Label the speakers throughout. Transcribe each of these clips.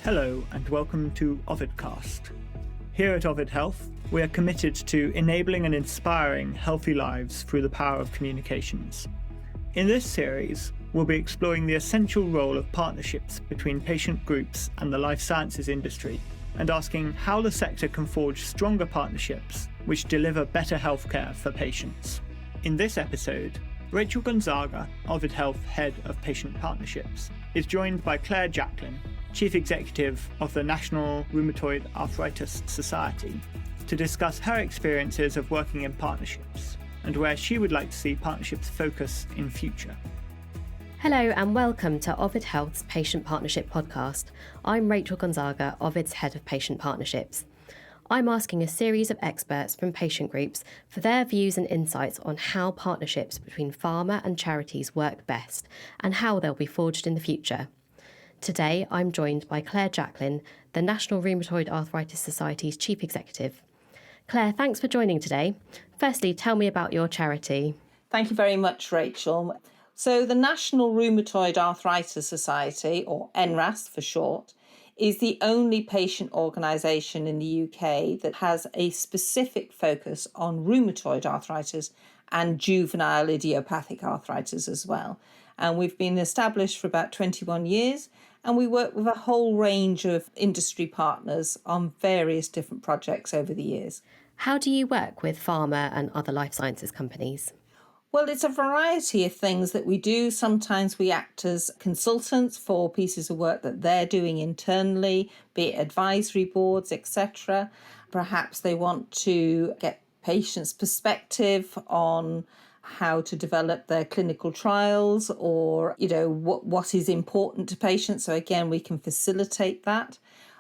Speaker 1: Hello and welcome to OVIDcast. Here at OVID Health, we are committed to enabling and inspiring healthy lives through the power of communications. In this series, we'll be exploring the essential role of partnerships between patient groups and the life sciences industry, and asking how the sector can forge stronger partnerships which deliver better healthcare for patients. In this episode, Rachel Gonzaga, OVID Health Head of Patient Partnerships, is joined by Clare Jacklin, Chief Executive of the National Rheumatoid Arthritis Society, to discuss her experiences of working in partnerships and where she would like to see partnerships focus in future.
Speaker 2: Hello and welcome to OVID Health's Patient Partnership Podcast. I'm Rachel Gonzaga, OVID's Head of Patient Partnerships. I'm asking a series of experts from patient groups for their views and insights on how partnerships between pharma and charities work best and how they'll be forged in the future. Today, I'm joined by Clare Jacklin, the National Rheumatoid Arthritis Society's Chief Executive. Clare, thanks for joining today. Firstly, tell me about your charity.
Speaker 3: Thank you very much, Rachel. So the National Rheumatoid Arthritis Society, or NRAS for short, is the only patient organisation in the UK that has a specific focus on rheumatoid arthritis and juvenile idiopathic arthritis as well. And we've been established for about 21 years, and we work with a whole range of industry partners on various different projects over the years.
Speaker 2: How do you work with pharma and other life sciences companies?
Speaker 3: Well, it's a variety of things that we do. Sometimes we act as consultants for pieces of work that they're doing internally, be it advisory boards, etc. Perhaps they want to get patients' perspective on how to develop their clinical trials or, what is important to patients. So again, we can facilitate that.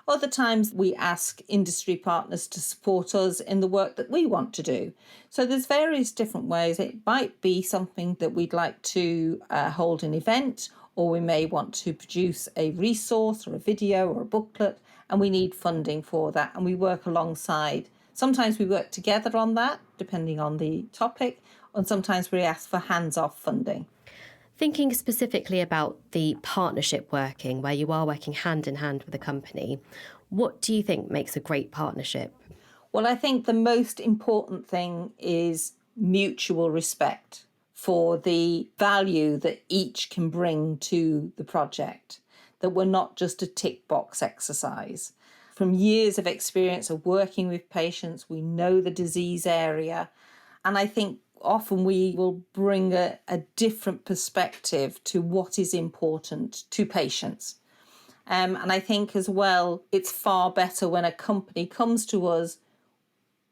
Speaker 3: Other times we ask industry partners to support us in the work that we want to do. So there's various different ways. It might be something that we'd like to hold an event, or we may want to produce a resource or a video or a booklet, and we need funding for that. And we work alongside. Sometimes we work together on that, depending on the topic, and sometimes we ask for hands-off funding.
Speaker 2: Thinking specifically about the partnership working, where you are working hand in hand with a company, what do you think makes a great partnership?
Speaker 3: Well, I think the most important thing is mutual respect for the value that each can bring to the project, that we're not just a tick box exercise. From years of experience of working with patients, we know the disease area, and I think often we will bring a different perspective to what is important to patients. And I think as well, it's far better when a company comes to us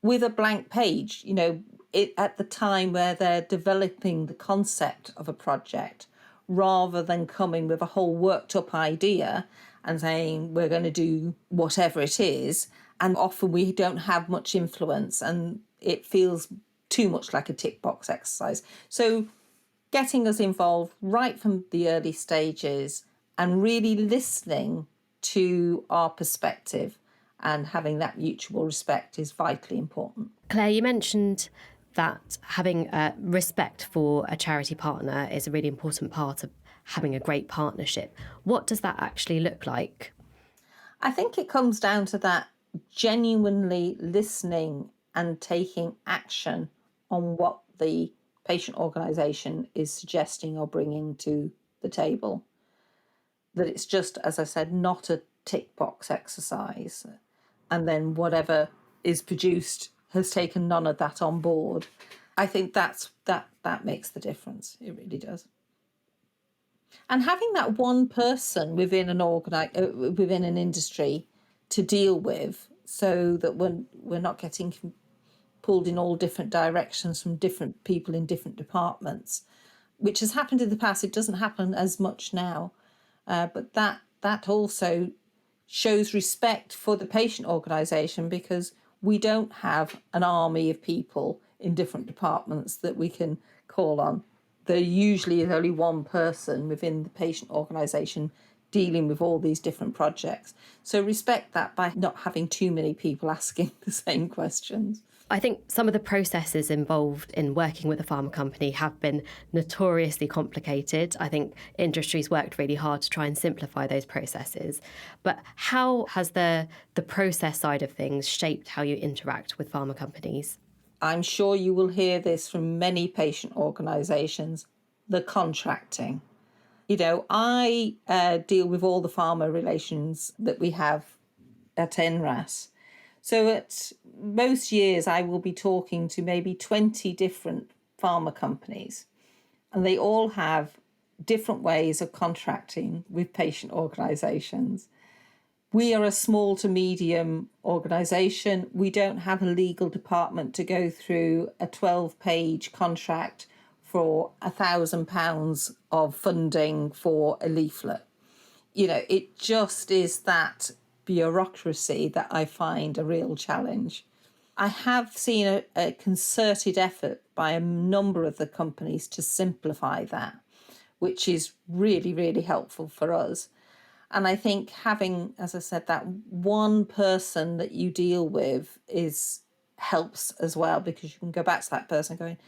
Speaker 3: with a blank page, at the time where they're developing the concept of a project, rather than coming with a whole worked up idea and saying we're going to do whatever it is. And often we don't have much influence and it feels too much like a tick box exercise. So getting us involved right from the early stages and really listening to our perspective and having that mutual respect is vitally important.
Speaker 2: Clare, you mentioned that having respect for a charity partner is a really important part of having a great partnership. What does that actually look like?
Speaker 3: I think it comes down to that genuinely listening and taking action on what the patient organisation is suggesting or bringing to the table. That it's just, as I said, not a tick box exercise. And then whatever is produced has taken none of that on board. I think that makes the difference. It really does. And having that one person within within an industry to deal with, so that we're not getting pulled in all different directions from different people in different departments, which has happened in the past. It doesn't happen as much now, but that also shows respect for the patient organisation, because we don't have an army of people in different departments that we can call on. There usually is only one person within the patient organisation dealing with all these different projects. So respect that by not having too many people asking the same questions.
Speaker 2: I think some of the processes involved in working with a pharma company have been notoriously complicated. I think industry's worked really hard to try and simplify those processes. But how has the process side of things shaped how you interact with pharma companies?
Speaker 3: I'm sure you will hear this from many patient organisations, the contracting. I deal with all the pharma relations that we have at NRAS. So at most years, I will be talking to maybe 20 different pharma companies, and they all have different ways of contracting with patient organisations. We are a small to medium organisation. We don't have a legal department to go through a 12-page contract for £1,000 of funding for a leaflet. It just is that bureaucracy that I find a real challenge. I have seen a concerted effort by a number of the companies to simplify that, which is really, really helpful for us. And I think having, as I said, that one person that you deal with helps as well, because you can go back to that person going,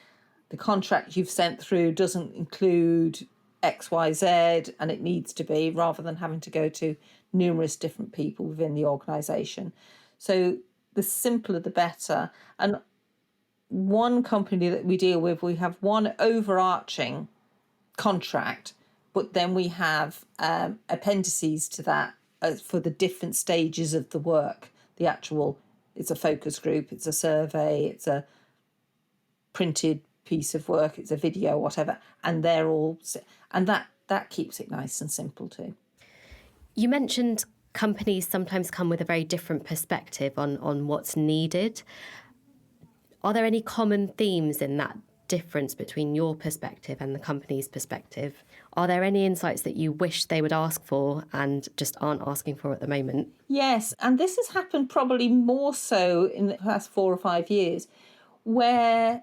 Speaker 3: the contract you've sent through doesn't include XYZ, and it needs to be, rather than having to go to numerous different people within the organisation. So the simpler the better. And one company that we deal with, we have one overarching contract, but then we have appendices to that for the different stages of the work. It's a focus group, it's a survey, it's a printed piece of work, it's a video, whatever, and they're all, and that keeps it nice and simple too.
Speaker 2: You mentioned companies sometimes come with a very different perspective on what's needed. Are there any common themes in that difference between your perspective and the company's perspective? Are there any insights that you wish they would ask for and just aren't asking for at the moment?
Speaker 3: Yes, and this has happened probably more so in the past 4 or 5 years, where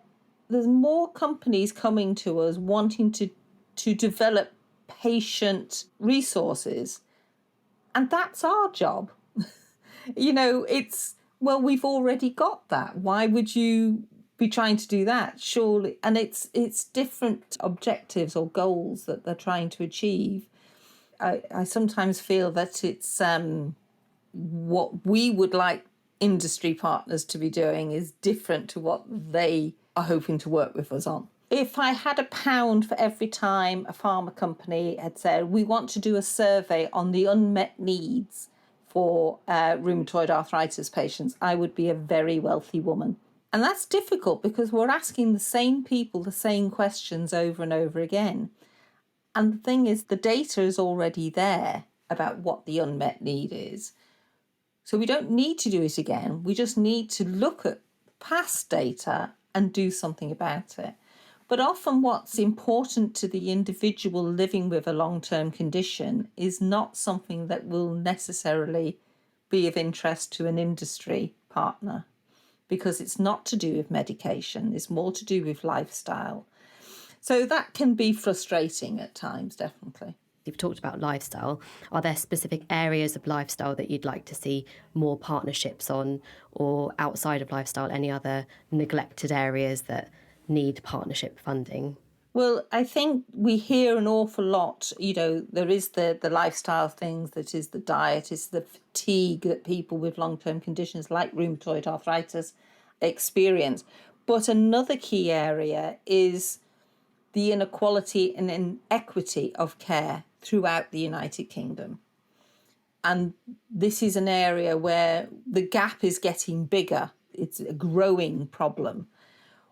Speaker 3: there's more companies coming to us wanting to develop patient resources. And that's our job. We've already got that. Why would you be trying to do that? Surely. And it's different objectives or goals that they're trying to achieve. I sometimes feel that it's what we would like industry partners to be doing is different to what they are hoping to work with us on. If I had £1 for every time a pharma company had said, we want to do a survey on the unmet needs for rheumatoid arthritis patients, I would be a very wealthy woman. And that's difficult because we're asking the same people the same questions over and over again. And the thing is, the data is already there about what the unmet need is. So we don't need to do it again. We just need to look at past data and do something about it. But often what's important to the individual living with a long-term condition is not something that will necessarily be of interest to an industry partner, because it's not to do with medication, it's more to do with lifestyle. So that can be frustrating at times, definitely.
Speaker 2: You've talked about lifestyle. Are there specific areas of lifestyle that you'd like to see more partnerships on, or outside of lifestyle, any other neglected areas that need partnership funding?
Speaker 3: Well, I think we hear an awful lot, there is the lifestyle things, that is the diet, it's the fatigue that people with long-term conditions like rheumatoid arthritis experience. But another key area is the inequality and inequity of care throughout the United Kingdom. And this is an area where the gap is getting bigger. It's a growing problem,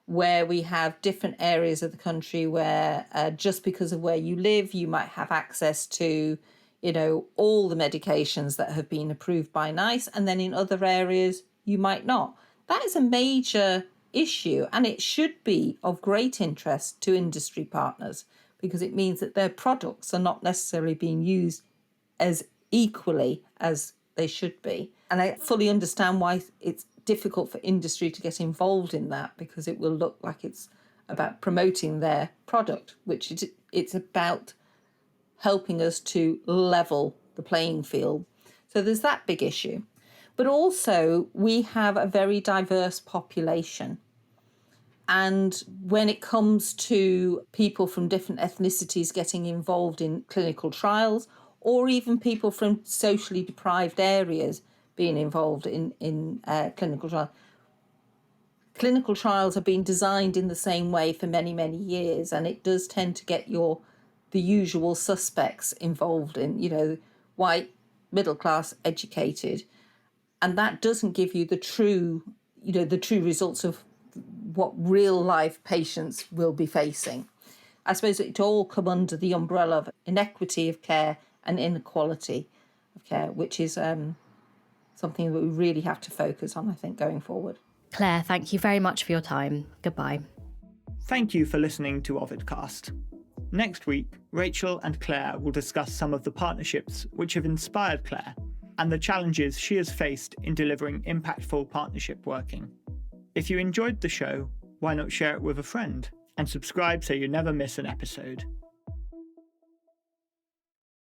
Speaker 3: where we have different areas of the country where just because of where you live, you might have access to, all the medications that have been approved by NICE, and then in other areas, you might not. That is a major issue, and it should be of great interest to industry partners, because it means that their products are not necessarily being used as equally as they should be. And I fully understand why it's difficult for industry to get involved in that, because it will look like it's about promoting their product, which it's about helping us to level the playing field. So there's that big issue. But also, we have a very diverse population. And when it comes to people from different ethnicities getting involved in clinical trials, or even people from socially deprived areas being involved in clinical trials, clinical trials have been designed in the same way for many, many years, and it does tend to get the usual suspects involved in, white, middle class, educated, and that doesn't give you the true results of what real life patients will be facing. I suppose it all come under the umbrella of inequity of care and inequality of care, which is something that we really have to focus on, I think, going forward.
Speaker 2: Claire, thank you very much for your time. Goodbye.
Speaker 1: Thank you for listening to OVIDcast. Next week, Rachel and Claire will discuss some of the partnerships which have inspired Claire and the challenges she has faced in delivering impactful partnership working. If you enjoyed the show, why not share it with a friend and subscribe so you never miss an episode.